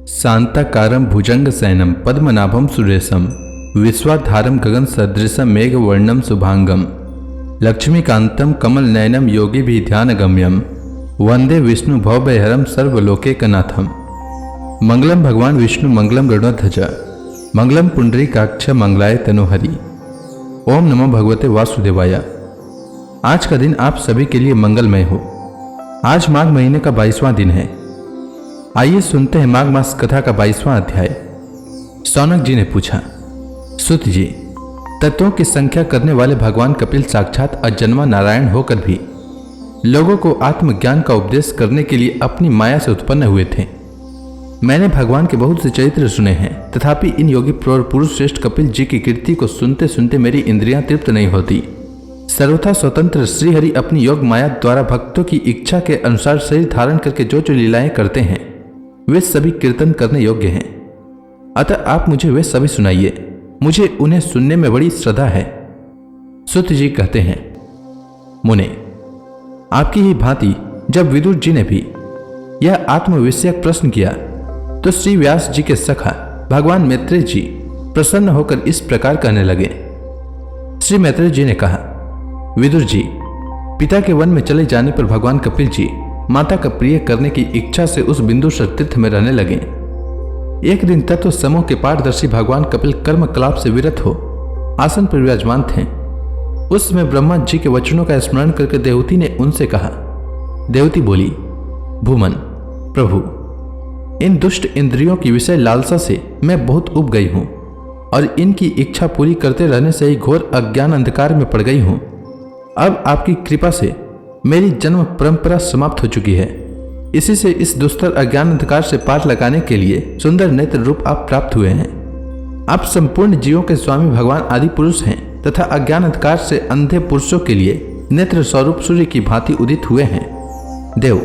शांताकारं भुजंगशयनं पद्मनाभं सुरेशं विश्वाधारं गगनसदृशं मेघवर्णं शुभांगं लक्ष्मीकान्तं कमलनयनं योगिभिः ध्यानगम्यं वंदे विष्णु भवभयहरं सर्वलोकैकनाथं। मंगलम भगवान विष्णु मंगलम गरुड़ध्वज मंगलम पुंडरीकाक्ष मंगलाय तनोहरि। ओम नमो भगवते वासुदेवाय। आज का दिन आप सभी के लिए मंगलमय हो। आज माघ महीने का 22वां दिन है। आइए सुनते हैं माघ मास कथा का 22वां अध्याय। शौनक जी ने पूछा, सुत जी, तत्वों की संख्या करने वाले भगवान कपिल साक्षात अजन्मा नारायण होकर भी लोगों को आत्मज्ञान का उपदेश करने के लिए अपनी माया से उत्पन्न हुए थे। मैंने भगवान के बहुत से चरित्र सुने हैं, तथापि इन योगी पुरुष श्रेष्ठ कपिल जी की कीर्ति को सुनते सुनते मेरी इंद्रियां तृप्त नहीं होती। सर्वथा स्वतंत्र श्रीहरि अपनी योग माया द्वारा भक्तों की इच्छा के अनुसार शरीर धारण करके जो जो लीलाएं करते हैं वे सभी कीर्तन करने योग्य हैं। अतः आप मुझे वे सभी सुनाइए, मुझे उन्हें सुनने में बड़ी श्रद्धा है। सुत जी कहते हैं, मुने, आपकी ही भांति जब विदुर जी ने भी यह आत्मविषयक प्रश्न किया तो श्री व्यास जी के सखा भगवान मैत्रेय जी प्रसन्न होकर इस प्रकार कहने लगे। श्री मैत्रेय जी ने कहा, विदुर जी, पिता के वन में चले जाने पर भगवान कपिल जी माता का प्रिय करने की इच्छा से उस बिंदुसर तीर्थ में रहने लगे। एक दिन तत्व समूह के पारदर्शी भगवान कपिल कर्म कलाप से विरत हो आसन पर विराजमान थे। उस समय ब्रह्मा जी के वचनों का स्मरण करके देवती ने उनसे कहा। देवती बोली, भूमन प्रभु, इन दुष्ट इंद्रियों की विषय लालसा से मैं बहुत उब गई हूं और इनकी इच्छा पूरी करते रहने से ही घोर अज्ञान अंधकार में पड़ गई हूं। अब आपकी कृपा से मेरी जन्म परंपरा समाप्त हो चुकी है। इसी से इस दुस्तर अज्ञान अंधकार से पार लगाने के लिए सुंदर नेत्र रूप आप प्राप्त हुए हैं। आप संपूर्ण जीवों के स्वामी भगवान आदि पुरुष हैं तथा अज्ञान अंधकार से अंधे पुरुषों के लिए नेत्र स्वरूप सूर्य की भांति उदित हुए हैं। देव,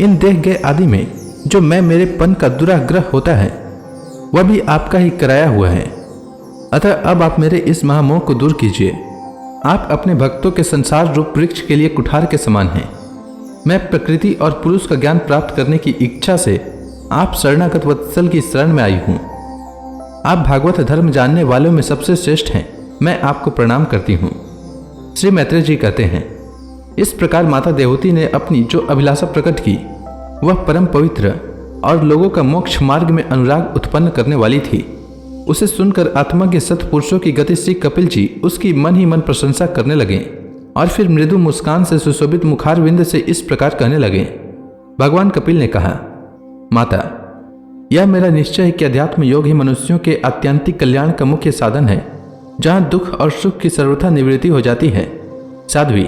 इन देह गए आदि में जो मैं मेरे पन का दुराग्रह होता है वह भी आपका ही कराया हुआ है। अतः अब आप मेरे इस महामोह को दूर कीजिए। आप अपने भक्तों के संसार रूप वृक्ष के लिए कुठार के समान हैं। मैं प्रकृति और पुरुष का ज्ञान प्राप्त करने की इच्छा से आप शरणागत वत्सल की शरण में आई हूं। आप भागवत धर्म जानने वालों में सबसे श्रेष्ठ हैं। मैं आपको प्रणाम करती हूं। श्री मैत्रेय जी कहते हैं, इस प्रकार माता देवती ने अपनी जो अभिलाषा प्रकट की वह परम पवित्र और लोगों का मोक्ष मार्ग में अनुराग उत्पन्न करने वाली थी। उसे सुनकर आत्मा के सत्पुरुषों की गति श्री कपिल जी उसकी मन ही मन प्रशंसा करने लगे और फिर मृदु मुस्कान से सुशोभित मुखारविंद से इस प्रकार कहने लगे। भगवान कपिल ने कहा, माता, यह मेरा निश्चय है कि अध्यात्म योग ही मनुष्यों के आत्यंतिक कल्याण का मुख्य साधन है, जहां दुख और सुख की सर्वथा निवृत्ति हो जाती है। साध्वी,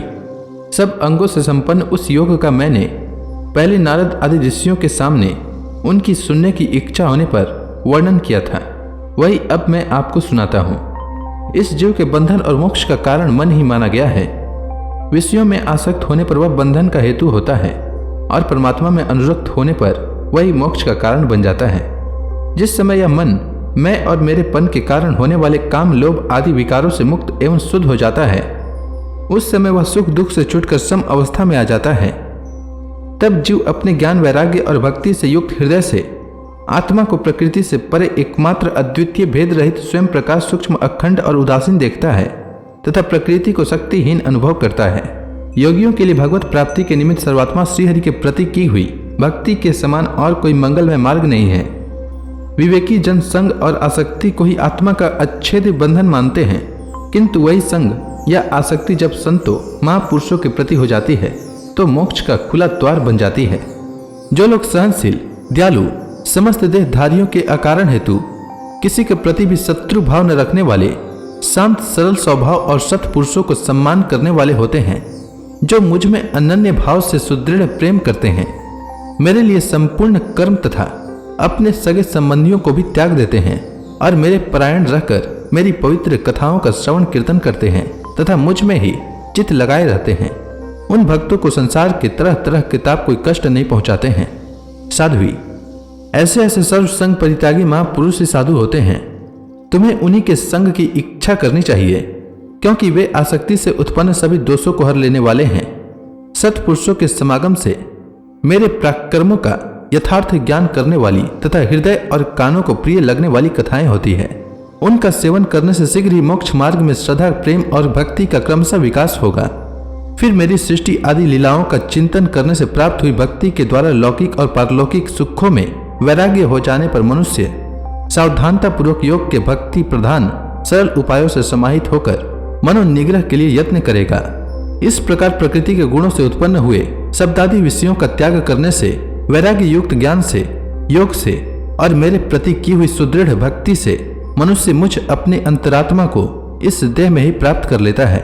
सब अंगों से संपन्न उस योग का मैंने पहले नारद आदि ऋषियों के सामने उनकी सुनने की इच्छा होने पर वर्णन किया था, वही अब मैं आपको सुनाता हूँ। इस जीव के बंधन और मोक्ष का कारण मन ही माना गया है। विषयों में आसक्त होने पर वह बंधन का हेतु होता है और परमात्मा में अनुरक्त होने पर वही मोक्ष का कारण बन जाता है। जिस समय यह मन मैं और मेरे पन के कारण होने वाले काम लोभ आदि विकारों से मुक्त एवं शुद्ध हो जाता है, उस समय वह सुख दुख से छूटकर सम अवस्था में आ जाता है। तब जीव अपने ज्ञान वैराग्य और भक्ति से युक्त हृदय से आत्मा को प्रकृति से परे एकमात्र अद्वितीय भेद रहित स्वयं प्रकाश सूक्ष्म अखंड और उदासीन देखता है तथा प्रकृति को शक्तिहीन अनुभव करता है। योगियों के लिए भगवत प्राप्ति के निमित्त सर्वात्मा श्रीहरि के प्रति की हुई भक्ति के समान और कोई मंगलमय मार्ग नहीं है। विवेकी जन संग और आसक्ति को ही आत्मा का अच्छेद्य बंधन मानते हैं, किंतु वही संग या आसक्ति जब संतों महापुरुषों के प्रति हो जाती है तो मोक्ष का खुला द्वार बन जाती है। जो लोग सहनशील, दयालु, समस्त देहधारियों के अकारण हेतु किसी के प्रति भी शत्रु भाव न रखने वाले, शांत सरल स्वभाव और सत्पुरुषों को सम्मान करने वाले होते हैं, जो मुझ में अनन्य भाव से सुदृढ़ प्रेम करते हैं, मेरे लिए संपूर्ण कर्म तथा अपने सगे संबंधियों को भी त्याग देते हैं और मेरे परायण रहकर मेरी पवित्र कथाओं का श्रवण कीर्तन करते हैं तथा मुझ में ही चित्त लगाए रहते हैं, उन भक्तों को संसार के तरह तरह के ताप कोई कष्ट नहीं पहुंचाते हैं। साध्वी, ऐसे ऐसे सर्व संग परित्यागी महापुरुष ही साधु होते हैं। तुम्हें उन्हीं के संग की इच्छा करनी चाहिए, क्योंकि वे आसक्ति से उत्पन्न सभी दोषों को हर लेने वाले हैं। सत्पुरुषों के समागम से मेरे प्राकर्मों का यथार्थ ज्ञान करने वाली तथा हृदय और कानों को प्रिय लगने वाली कथाएं होती है। उनका सेवन करने से शीघ्र ही मोक्ष मार्ग में श्रद्धा, प्रेम और भक्ति का क्रमशः विकास होगा। फिर मेरी सृष्टि आदि लीलाओं का चिंतन करने से प्राप्त हुई भक्ति के द्वारा लौकिक और पारलौकिक सुखों में वैराग्य हो जाने पर मनुष्य सावधानता पूर्वक योग के भक्ति प्रधान सरल उपायों से समाहित होकर मनोनिग्रह के लिए यत्न करेगा। इस प्रकार प्रकृति के गुणों से उत्पन्न हुए शब्दादि विषयों का त्याग करने से, वैराग्य युक्त ज्ञान से, योग से और मेरे प्रति की हुई सुदृढ़ भक्ति से मनुष्य मुझ अपने अंतरात्मा को इस देह में ही प्राप्त कर लेता है।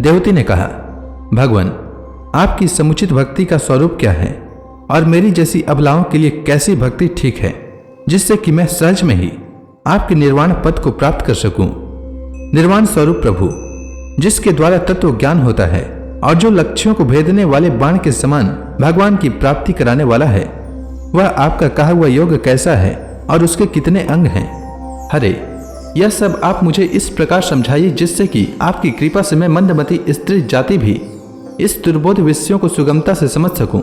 देवती ने कहा, भगवान, आपकी समुचित भक्ति का स्वरूप क्या है और मेरी जैसी अबलाओं के लिए कैसी भक्ति ठीक है, जिससे कि मैं सहज में ही आपके निर्वाण पद को प्राप्त कर सकूं। निर्वाण स्वरूप प्रभु, जिसके द्वारा तत्व ज्ञान होता है और जो लक्ष्यों को भेदने वाले बाण के समान भगवान की प्राप्ति कराने वाला है, वह आपका कहा हुआ योग कैसा है और उसके कितने अंग हैं? हरे, यह सब आप मुझे इस प्रकार समझाइए जिससे कि आपकी कृपा से मैं मंदमती स्त्री जाति भी इस दुर्बोध विषयों को सुगमता से समझ सकूं।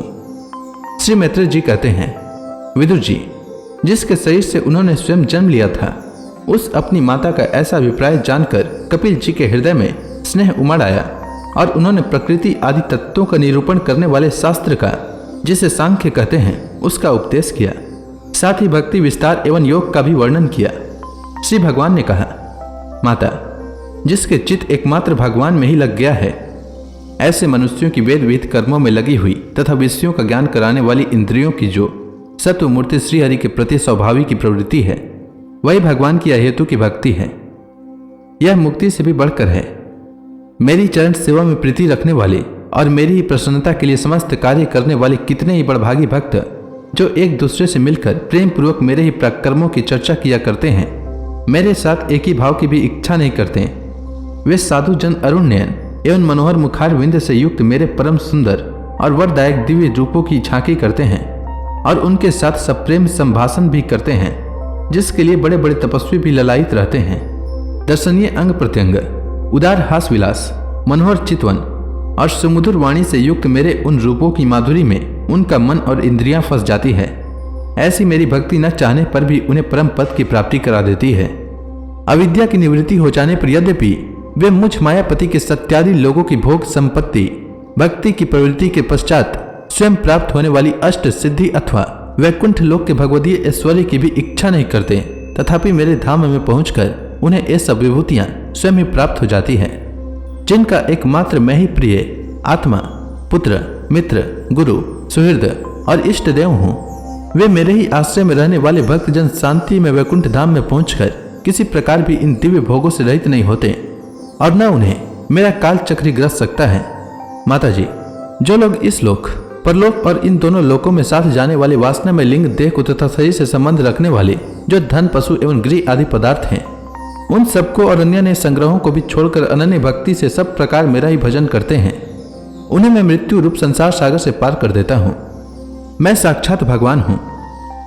श्री मैत्रेय जी कहते हैं, विदुर जी, जिसके शरीर से उन्होंने स्वयं जन्म लिया था, उस अपनी माता का ऐसा अभिप्राय जानकर कपिल जी के हृदय में स्नेह उमड़ आया और उन्होंने प्रकृति आदि तत्वों का निरूपण करने वाले शास्त्र का, जिसे सांख्य कहते हैं, उसका उपदेश किया। साथ ही भक्ति विस्तार एवं योग का भी वर्णन किया। श्री भगवान ने कहा, माता, जिसके चित्त एकमात्र भगवान में ही लग गया है, ऐसे मनुष्यों की वेद विहित कर्मों में लगी हुई तथा विषयों का ज्ञान कराने वाली इंद्रियों की जो सत्व मूर्ति श्रीहरि के प्रति स्वाभाविक की प्रवृत्ति है, वही भगवान की अहेतु की भक्ति है। यह मुक्ति से भी बढ़कर है। मेरी चरण सेवा में प्रीति रखने वाले और मेरी ही प्रसन्नता के लिए समस्त कार्य करने वाले कितने ही बड़भागी भक्त जो एक दूसरे से मिलकर प्रेम पूर्वक मेरे ही पराक्रमों की चर्चा किया करते हैं, मेरे साथ एक ही भाव की भी इच्छा नहीं करते। वे साधु जन अरुण नयन एवं मनोहर मुखार विंद से युक्त मेरे परम सुंदर और वरदायक दिव्य रूपों की झांकी करते हैं और उनके साथ सप्रेम संभाषण भी करते हैं, जिसके लिए बड़े बड़े तपस्वी भी ललायित रहते हैं। दर्शनीय अंग प्रत्यंग, उदार हास विलास, मनोहर चितवन और सुमधुर वाणी से युक्त मेरे उन रूपों की माधुरी में उनका मन और इंद्रियां फंस जाती है। ऐसी मेरी भक्ति न चाहने पर भी उन्हें परम पद की प्राप्ति करा देती है। अविद्या की निवृत्ति हो जाने पर यद्यपि वे मुझ मायापति के सत्यादि लोगों की भोग संपत्ति भक्ति की प्रवृत्ति के पश्चात स्वयं प्राप्त होने वाली अष्ट सिद्धि अथवा वैकुंठ लोक के भगवदीय ऐश्वर्य की भी इच्छा नहीं करते, तथापि मेरे धाम में पहुंचकर उन्हें ये सब विभूतियां स्वयं ही प्राप्त हो जाती हैं, जिनका एकमात्र मैं ही प्रिय आत्मा, पुत्र, मित्र, गुरु, सुहृद और इष्ट देव हूँ। वे मेरे ही आश्रय में रहने वाले भक्तजन शांति में वैकुंठ धाम में पहुंचकर किसी प्रकार भी इन दिव्य भोगों से रहित नहीं होते और न उन्हें मेरा काल चक्री ग्रस्त सकता है। माता जी, जो लोग इस लोक परलोक और इन दोनों लोकों में साथ जाने वाले वासना में लिंग, देह को तथा शरीर से संबंध रखने वाले जो धन, पशु एवं गृह आदि पदार्थ हैं, उन सबको और अन्य ने संग्रहों को भी छोड़कर अनन्य भक्ति से सब प्रकार मेरा ही भजन करते हैं, उन्हें मैं मृत्यु रूप संसार सागर से पार कर देता हूँ। मैं साक्षात भगवान हूँ,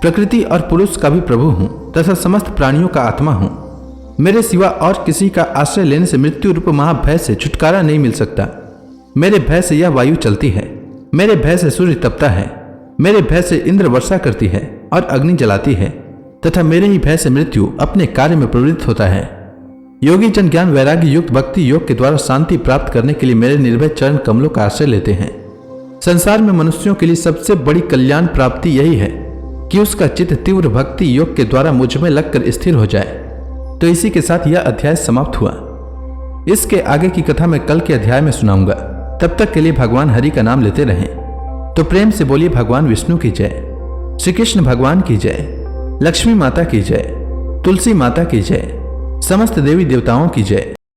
प्रकृति और पुरुष का भी प्रभु हूँ तथा समस्त प्राणियों का आत्मा हूँ। मेरे सिवा और किसी का आश्रय लेने से मृत्यु रूप महाभय से छुटकारा नहीं मिल सकता। मेरे भय से यह वायु चलती है, मेरे भय से सूर्य तपता है, मेरे भय से इंद्र वर्षा करती है और अग्नि जलाती है तथा मेरे ही भय से मृत्यु अपने कार्य में प्रवृत्त होता है। योगी जन ज्ञान वैराग्य युक्त भक्ति योग के द्वारा शांति प्राप्त करने के लिए मेरे निर्भय चरण कमलों का आश्रय लेते हैं। संसार में मनुष्यों के लिए सबसे बड़ी कल्याण प्राप्ति यही है कि उसका चित्त तीव्र भक्ति योग के द्वारा मुझ में लगकर स्थिर हो जाए। तो इसी के साथ यह अध्याय समाप्त हुआ। इसके आगे की कथा मैं कल के अध्याय में सुनाऊंगा। तब तक के लिए भगवान हरि का नाम लेते रहें। तो प्रेम से बोलिए भगवान विष्णु की जय, श्री कृष्ण भगवान की जय, लक्ष्मी माता की जय, तुलसी माता की जय, समस्त देवी देवताओं की जय।